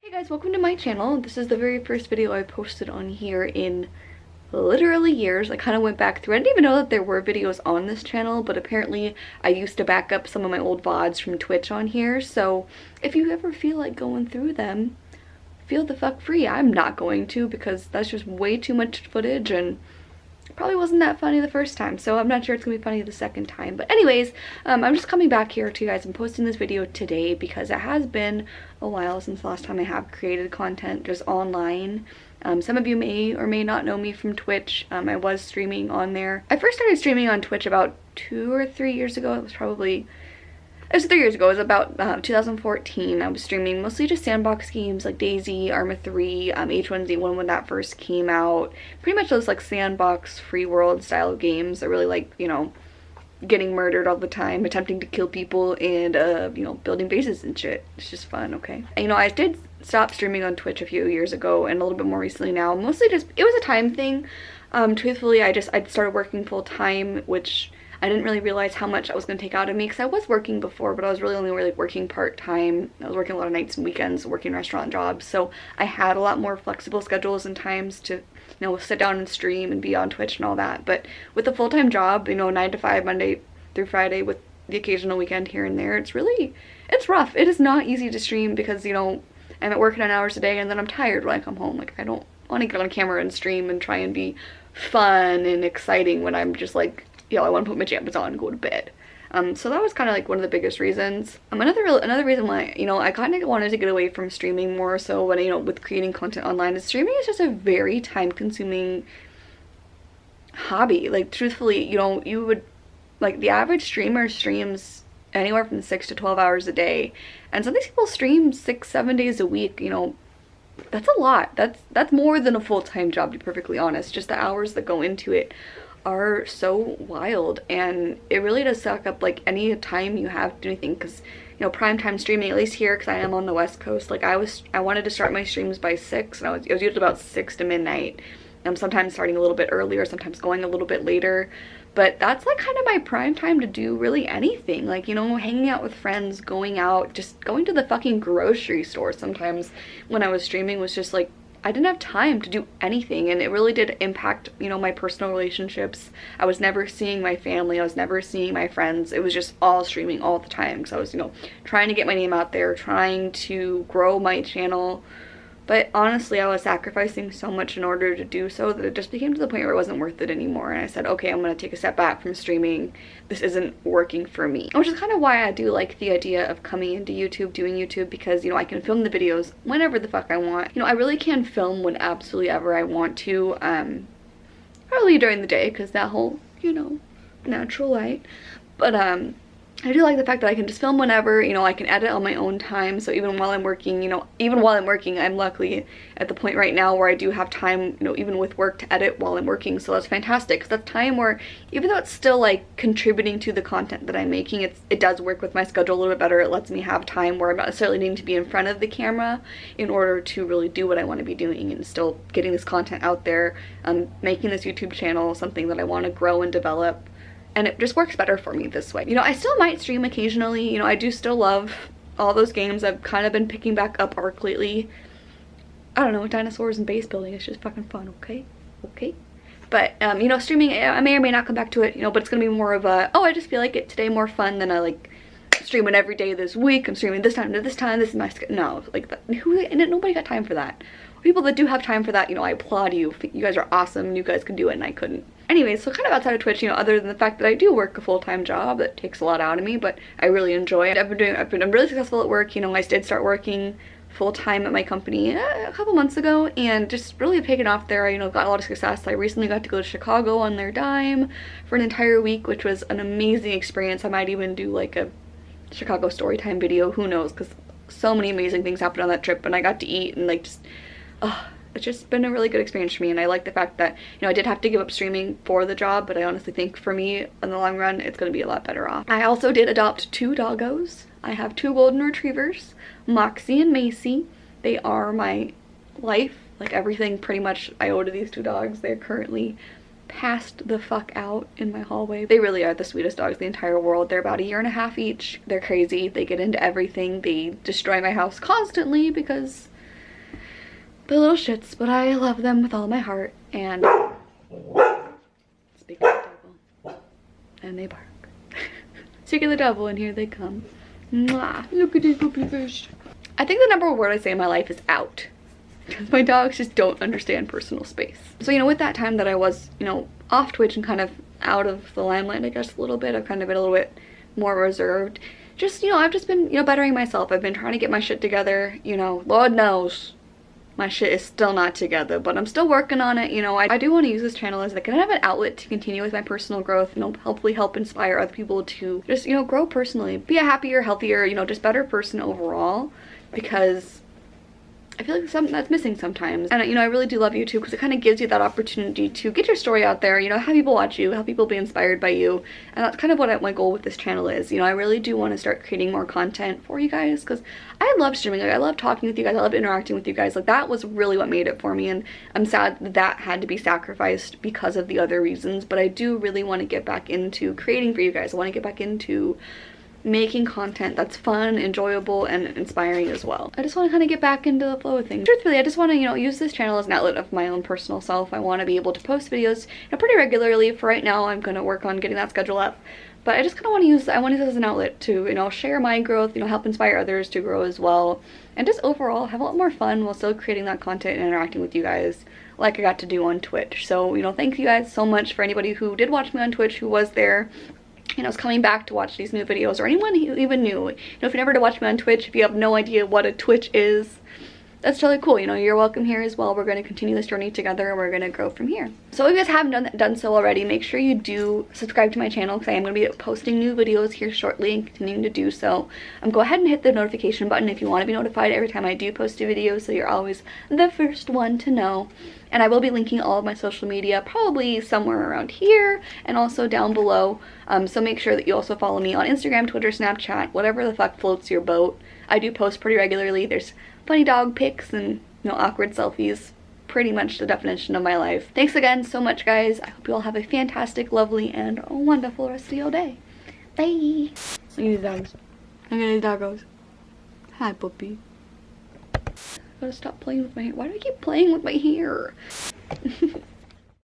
Hey guys, welcome to my channel. This is the very first video I posted on here in literally years. I kind of went back through. I didn't even know that there were videos on this channel, but apparently I used to back up some of my old VODs from Twitch on here. So if you ever feel like going through them, feel the fuck free. I'm not going to, because that's just way too much footage and probably wasn't that funny the first time, so I'm not sure it's gonna be funny the second time. But anyways, I'm just coming back here to you guys. I'm posting this video today because it has been a while since the last time I have created content just online. Some of you may or may not know me from Twitch. I was streaming on there. I first started streaming on Twitch about 2 or 3 years ago. It was 3 years ago. It was about 2014. I was streaming mostly just sandbox games like DayZ, Arma 3, H1Z1 when that first came out. Pretty much those like sandbox free world style games. I really like, you know, getting murdered all the time, attempting to kill people, and you know, building bases and shit. It's just fun, okay? And, you know, I did stop streaming on Twitch a few years ago and a little bit more recently now. Mostly just, it was a time thing. Truthfully, I'd started working full time, which I didn't really realize how much I was going to take out of me, because I was working before, but I was really only working part-time. I was working a lot of nights and weekends, working restaurant jobs, so I had a lot more flexible schedules and times to, you know, sit down and stream and be on Twitch and all that. But with a full-time job, you know, 9 to 5, Monday through Friday, with the occasional weekend here and there, it's rough. It is not easy to stream because, you know, I'm at work 9 hours a day and then I'm tired when I come home. Like, I don't want to get on camera and stream and try and be fun and exciting when I'm just like, yo, I want to put my pajamas on and go to bed. So that was kind of like one of the biggest reasons. Another reason why, you know, I kind of wanted to get away from streaming more so when, you know, with creating content online, is streaming is just a very time-consuming hobby. Like, truthfully, you know, you would, like, the average streamer streams anywhere from 6 to 12 hours a day, and some of these people stream 6-7 days a week. You know, that's a lot. That's more than a full-time job, to be perfectly honest. Just the hours that go into it are so wild, and it really does suck up like any time you have to do anything, because, you know, prime time streaming, at least here, because I am on the West Coast, like I wanted to start my streams by 6, and it was usually about 6 to midnight. Sometimes starting a little bit earlier, sometimes going a little bit later, but that's like kind of my prime time to do really anything, like, you know, hanging out with friends, going out, just going to the fucking grocery store sometimes when I was streaming was just like, I didn't have time to do anything, and it really did impact, you know, my personal relationships. I was never seeing my family, I was never seeing my friends. It was just all streaming all the time, because I was, you know, trying to get my name out there, trying to grow my channel. But honestly, I was sacrificing so much in order to do so that it just became to the point where it wasn't worth it anymore. And I said, okay, I'm going to take a step back from streaming. This isn't working for me. Which is kind of why I do like the idea of coming into YouTube, doing YouTube, because, you know, I can film the videos whenever the fuck I want. You know, I really can film when absolutely ever I want to. Probably during the day, because that whole, you know, natural light. But, I do like the fact that I can just film whenever, you know, I can edit on my own time. So even while I'm working, you know, I'm luckily at the point right now where I do have time, you know, even with work, to edit while I'm working. So that's fantastic, because that's time where, even though it's still like contributing to the content that I'm making, it does work with my schedule a little bit better. It lets me have time where I'm not necessarily needing to be in front of the camera in order to really do what I want to be doing, and still getting this content out there, making this YouTube channel something that I want to grow and develop. And it just works better for me this way. You know, I still might stream occasionally. You know, I do still love all those games. I've kind of been picking back up Ark lately. I don't know, dinosaurs and base building is just fucking fun, okay? Okay? But, you know, streaming, I may or may not come back to it, you know, but it's gonna be more of a, oh, I just feel like it today more fun than I like streaming every day this week. I'm streaming this time to this time. This is my, no, like, nobody got time for that. People that do have time for that, you know, I applaud you. You guys are awesome. You guys can do it and I couldn't. Anyways, so kind of outside of Twitch, you know, other than the fact that I do work a full-time job that takes a lot out of me, but I really enjoy it. I'm really successful at work. You know, I did start working full-time at my company a couple months ago, and just really taken off there. I, you know, got a lot of success. I recently got to go to Chicago on their dime for an entire week, which was an amazing experience. I might even do like a Chicago storytime video, who knows, because so many amazing things happened on that trip, and I got to eat and like just, it's just been a really good experience for me. And I like the fact that, you know, I did have to give up streaming for the job, but I honestly think for me in the long run it's going to be a lot better off. I also did adopt 2 doggos. I have 2 golden retrievers, Moxie and Macy. They are my life, like everything pretty much I owe to these 2 dogs. They're currently passed the fuck out in my hallway. They really are the sweetest dogs in the entire world. They're about 1.5 years each. They're crazy. They get into everything. They destroy my house constantly because They're little shits, but I love them with all my heart. And speak of the devil, and they bark. Speak of the devil, and here they come. Mwah. Look at these puppy fish. I think the number one word I say in my life is out. Because my dogs just don't understand personal space. So, you know, with that time that I was, you know, off Twitch and kind of out of the limelight, I guess, a little bit, I've kind of been a little bit more reserved. Just, you know, I've just been, you know, bettering myself. I've been trying to get my shit together, you know, Lord knows my shit is still not together, but I'm still working on it. You know, I do want to use this channel as like kind of an outlet to continue with my personal growth, you know, hopefully help inspire other people to just, you know, grow personally, be a happier, healthier, you know, just better person overall, because I feel like something that's missing sometimes. And, you know, I really do love YouTube because it kind of gives you that opportunity to get your story out there, you know, have people watch you, have people be inspired by you. And that's kind of what my goal with this channel is. You know, I really do want to start creating more content for you guys because I love streaming. Like, I love talking with you guys. I love interacting with you guys. Like, that was really what made it for me. And I'm sad that that had to be sacrificed because of the other reasons. But I do really want to get back into creating for you guys. I want to get back into making content that's fun, enjoyable, and inspiring as well. I just want to kind of get back into the flow of things. Truthfully, I just want to, you know, use this channel as an outlet of my own personal self. I want to be able to post videos, you know, pretty regularly. For right now, I'm going to work on getting that schedule up. But I just kind of want to use, I want to use this as an outlet to, you know, share my growth, you know, help inspire others to grow as well. And just overall have a lot more fun while still creating that content and interacting with you guys like I got to do on Twitch. So, you know, thank you guys so much for anybody who did watch me on Twitch, who was there, you know, is coming back to watch these new videos, or anyone who even knew. You know, if you never did watch me on Twitch, if you have no idea what a Twitch is, that's totally cool. You know, you're welcome here as well. We're going to continue this journey together. We're going to grow from here. So if you guys haven't done so already, make sure you do subscribe to my channel because I am going to be posting new videos here shortly and continuing to do so. Go ahead and hit the notification button if you want to be notified every time I do post a video, so you're always the first one to know. And I will be linking all of my social media probably somewhere around here and also down below. So make sure that you also follow me on Instagram, Twitter, Snapchat, whatever the fuck floats your boat. I do post pretty regularly. There's funny dog pics and, you know, awkward selfies. Pretty much the definition of my life. Thanks again so much, guys. I hope you all have a fantastic, lovely, and wonderful rest of your day. Bye. Look at these dogs. Look at these doggos. Hi, puppy. I gotta stop playing with my hair. Why do I keep playing with my hair?